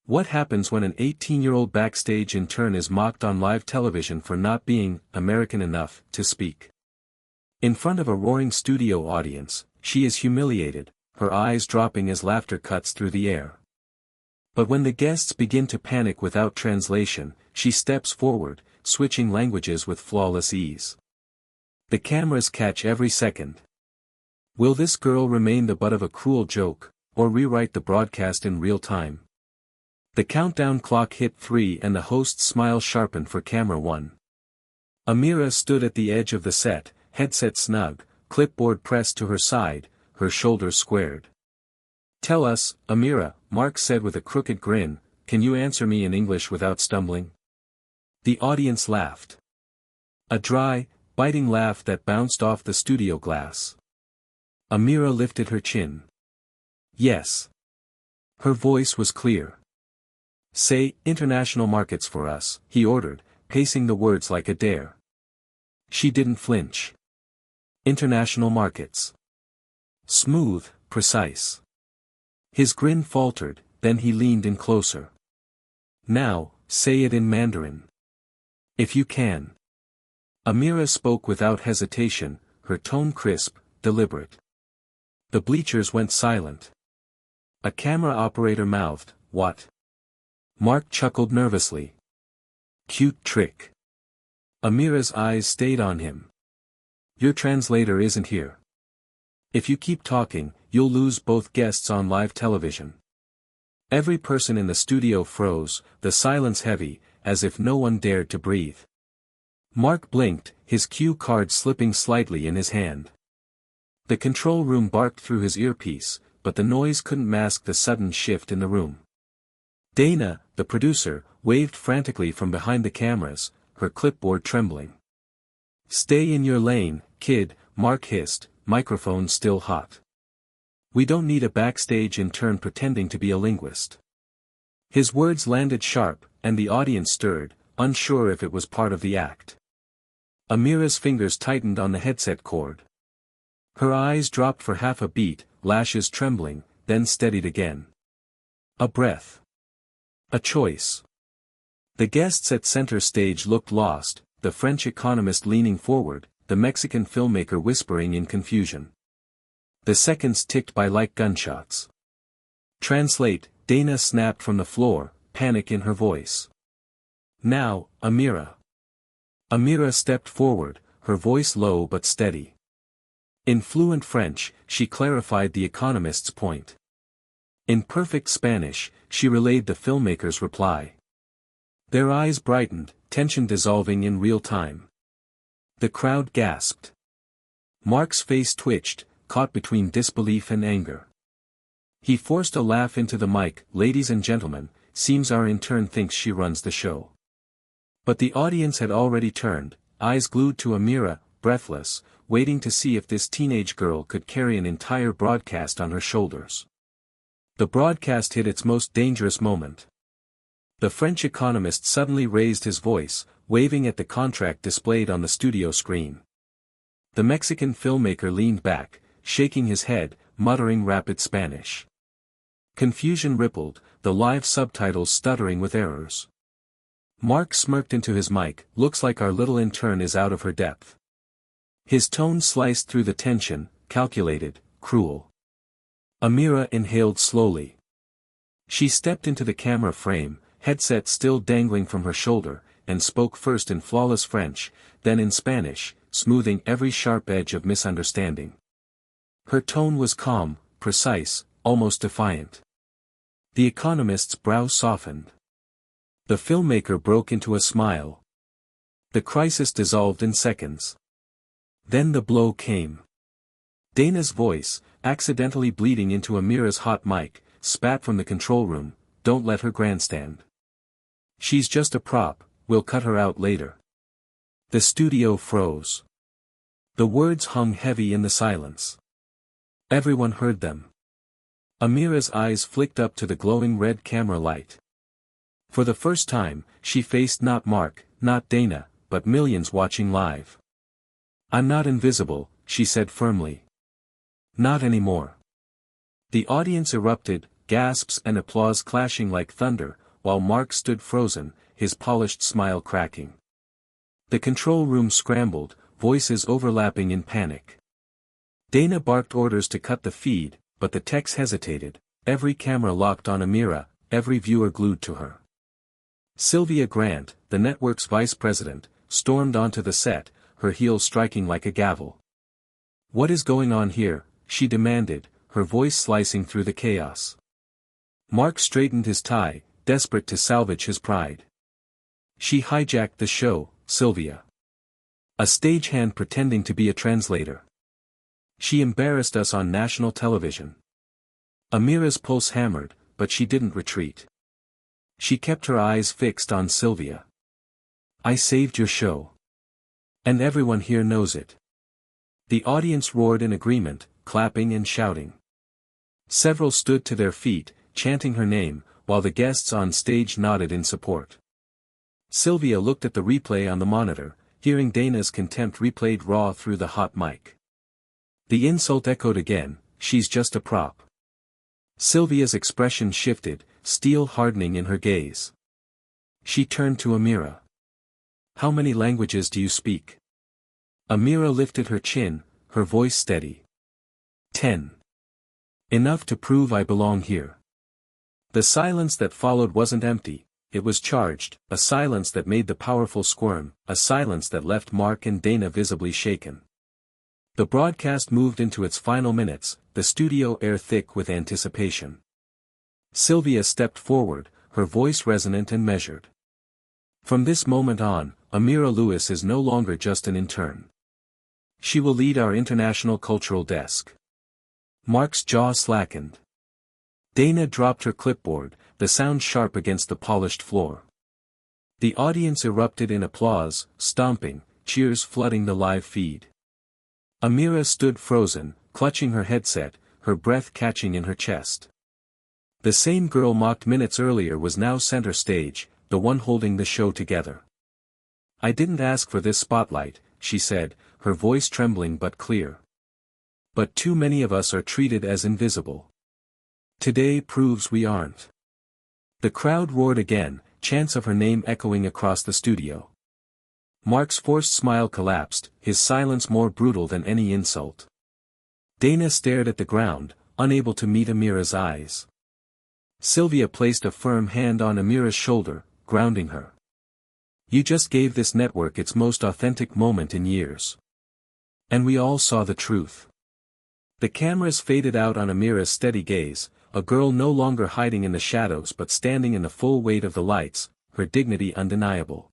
What happens when an 18-year-old backstage intern is mocked on live television for not being American enough to speak? In front of a roaring studio audience, she is humiliated, her eyes dropping as laughter cuts through the air. But when the guests begin to panic without translation, she steps forward, switching languages with flawless ease. The cameras catch every second. Will this girl remain the butt of a cruel joke, or rewrite the broadcast in real time? The countdown clock hit 3 and the host's smile sharpened for camera 1. Amira stood at the edge of the set, headset snug, clipboard pressed to her side, her shoulders squared. "Tell us, Amira," Mark said with a crooked grin, "can you answer me in English without stumbling?" The audience laughed. A dry, biting laugh that bounced off the studio glass. Amira lifted her chin. "Yes." Her voice was clear. "Say, international markets for us," he ordered, pacing the words like a dare. She didn't flinch. "International markets." Smooth, precise. His grin faltered, then he leaned in closer. "Now, say it in Mandarin. If you can." Amira spoke without hesitation, her tone crisp, deliberate. The bleachers went silent. A camera operator mouthed, "What?" Mark chuckled nervously. "Cute trick." Amira's eyes stayed on him. "Your translator isn't here. If you keep talking, you'll lose both guests on live television." Every person in the studio froze, the silence heavy, as if no one dared to breathe. Mark blinked, his cue card slipping slightly in his hand. The control room barked through his earpiece, but the noise couldn't mask the sudden shift in the room. Dana, the producer, waved frantically from behind the cameras, her clipboard trembling. "Stay in your lane, kid," Mark hissed, microphone still hot. "We don't need a backstage intern pretending to be a linguist." His words landed sharp, and the audience stirred, unsure if it was part of the act. Amira's fingers tightened on the headset cord. Her eyes dropped for half a beat, lashes trembling, then steadied again. A breath. A choice. The guests at center stage looked lost, the French economist leaning forward, the Mexican filmmaker whispering in confusion. The seconds ticked by like gunshots. "Translate," Dana snapped from the floor, panic in her voice. "Now, Amira." Amira stepped forward, her voice low but steady. In fluent French, she clarified the economist's point. In perfect Spanish, she relayed the filmmaker's reply. Their eyes brightened, tension dissolving in real time. The crowd gasped. Mark's face twitched, caught between disbelief and anger. He forced a laugh into the mic. "Ladies and gentlemen, seems our intern thinks she runs the show." But the audience had already turned, eyes glued to Amira, breathless, waiting to see if this teenage girl could carry an entire broadcast on her shoulders. The broadcast hit its most dangerous moment. The French economist suddenly raised his voice, waving at the contract displayed on the studio screen. The Mexican filmmaker leaned back, shaking his head, muttering rapid Spanish. Confusion rippled, the live subtitles stuttering with errors. Mark smirked into his mic. "Looks like our little intern is out of her depth." His tone sliced through the tension, calculated, cruel. Amira inhaled slowly. She stepped into the camera frame, headset still dangling from her shoulder, and spoke first in flawless French, then in Spanish, smoothing every sharp edge of misunderstanding. Her tone was calm, precise, almost defiant. The economist's brow softened. The filmmaker broke into a smile. The crisis dissolved in seconds. Then the blow came. Dana's voice, accidentally bleeding into Amira's hot mic, spat from the control room, "Don't let her grandstand. She's just a prop, we'll cut her out later." The studio froze. The words hung heavy in the silence. Everyone heard them. Amira's eyes flicked up to the glowing red camera light. For the first time, she faced not Mark, not Dana, but millions watching live. "I'm not invisible," she said firmly. "Not anymore." The audience erupted, gasps and applause clashing like thunder, while Mark stood frozen, his polished smile cracking. The control room scrambled, voices overlapping in panic. Dana barked orders to cut the feed, but the techs hesitated, every camera locked on Amira, every viewer glued to her. Sylvia Grant, the network's vice president, stormed onto the set, her heels striking like a gavel. "What is going on here?" she demanded, her voice slicing through the chaos. Mark straightened his tie, desperate to salvage his pride. "She hijacked the show, Sylvia. A stagehand pretending to be a translator. She embarrassed us on national television." Amira's pulse hammered, but she didn't retreat. She kept her eyes fixed on Sylvia. "I saved your show. And everyone here knows it." The audience roared in agreement, clapping and shouting. Several stood to their feet, chanting her name, while the guests on stage nodded in support. Sylvia looked at the replay on the monitor, hearing Dana's contempt replayed raw through the hot mic. The insult echoed again, "She's just a prop." Sylvia's expression shifted, steel hardening in her gaze. She turned to Amira. "How many languages do you speak?" Amira lifted her chin, her voice steady. 10. Enough to prove I belong here." The silence that followed wasn't empty, it was charged, a silence that made the powerful squirm, a silence that left Mark and Dana visibly shaken. The broadcast moved into its final minutes, the studio air thick with anticipation. Sylvia stepped forward, her voice resonant and measured. "From this moment on, Amira Lewis is no longer just an intern. She will lead our international cultural desk." Mark's jaw slackened. Dana dropped her clipboard, the sound sharp against the polished floor. The audience erupted in applause, stomping, cheers flooding the live feed. Amira stood frozen, clutching her headset, her breath catching in her chest. The same girl mocked minutes earlier was now center stage, the one holding the show together. "I didn't ask for this spotlight," she said, her voice trembling but clear. "But too many of us are treated as invisible. Today proves we aren't." The crowd roared again, chants of her name echoing across the studio. Mark's forced smile collapsed, his silence more brutal than any insult. Dana stared at the ground, unable to meet Amira's eyes. Sylvia placed a firm hand on Amira's shoulder, grounding her. "You just gave this network its most authentic moment in years. And we all saw the truth." The cameras faded out on Amira's steady gaze, a girl no longer hiding in the shadows but standing in the full weight of the lights, her dignity undeniable.